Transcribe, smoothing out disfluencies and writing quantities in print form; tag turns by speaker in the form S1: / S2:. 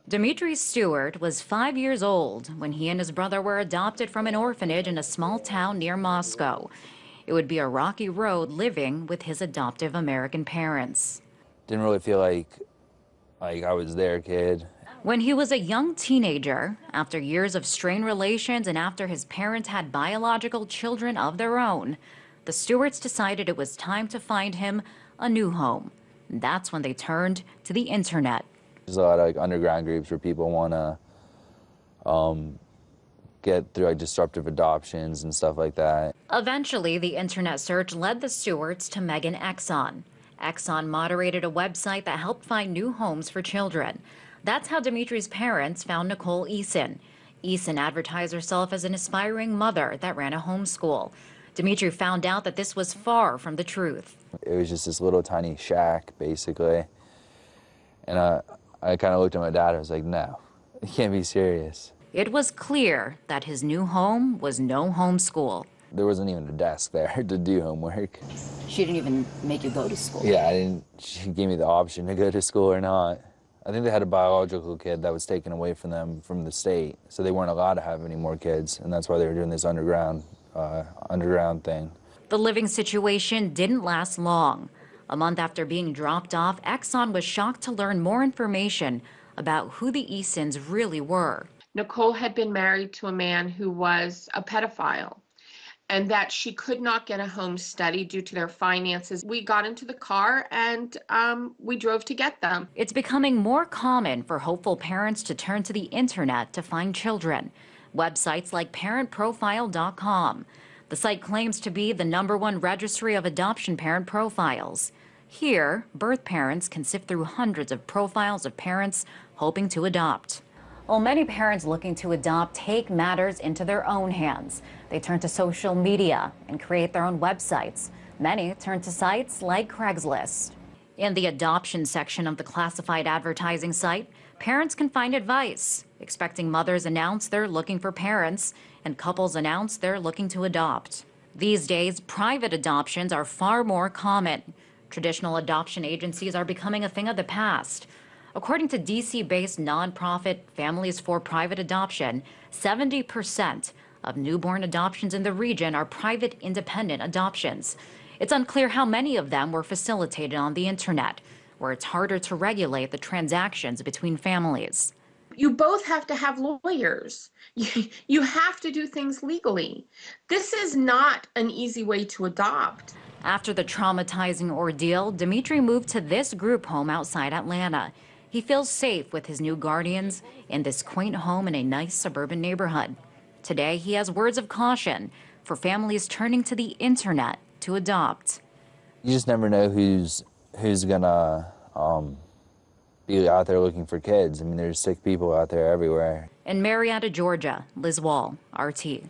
S1: Dimitri Stewart was 5 years old when he and his brother were adopted from an orphanage in a small town near Moscow. It would be a rocky road living with his adoptive American parents.
S2: Didn't really feel like I was their kid.
S1: When he was a young teenager, after years of strained relations and after his parents had biological children of their own, the Stewarts decided it was time to find him a new home. That's when they turned to the internet.
S2: There's a lot of underground groups where people want to get through disruptive adoptions and stuff like that.
S1: Eventually, the internet search led the Stewarts to Megan Exxon. Exxon moderated a website that helped find new homes for children. That's how Dimitri's parents found Nicole Eason. Eason advertised herself as an aspiring mother that ran a homeschool. Dimitri found out that this was far from the truth.
S2: It was just this little tiny shack, basically. And I kind of looked at my dad, I was like, no, you can't be serious.
S1: It was clear that his new home was no homeschool.
S2: There wasn't even a desk there to do homework.
S1: She didn't even make you go to school?
S2: Yeah, she gave me the option to go to school or not. I think they had a biological kid that was taken away from them from the state, so they weren't allowed to have any more kids, and that's why they were doing this underground thing.
S1: The living situation didn't last long. A month after being dropped off, Exxon was shocked to learn more information about who the Easons really were.
S3: Nicole had been married to a man who was a pedophile, and that she could not get a home study due to their finances. We got into the car and we drove to get them.
S1: It's becoming more common for hopeful parents to turn to the internet to find children. Websites like parentprofile.com. The site claims to be the #1 registry of adoption parent profiles. Here, birth parents can sift through hundreds of profiles of parents hoping to adopt. While many parents looking to adopt take matters into their own hands, they turn to social media and create their own websites. Many turn to sites like Craigslist. In the adoption section of the classified advertising site, parents can find advice. Expecting mothers announce they're looking for parents, and couples announce they're looking to adopt. These days, private adoptions are far more common. Traditional adoption agencies are becoming a thing of the past. According to DC-based nonprofit Families for Private Adoption, 70% of newborn adoptions in the region are private independent adoptions. It's unclear how many of them were facilitated on the internet, where it's harder to regulate the transactions between families.
S3: You both have to have lawyers. You have to do things legally. This is not an easy way to adopt.
S1: After the traumatizing ordeal, Dimitri moved to this group home outside Atlanta. He feels safe with his new guardians in this quaint home in a nice suburban neighborhood. Today, he has words of caution for families turning to the internet to adopt.
S2: You just never know who's gonna be out there looking for kids. I mean, there's sick people out there everywhere.
S1: In Marietta, Georgia, Liz Wall, RT.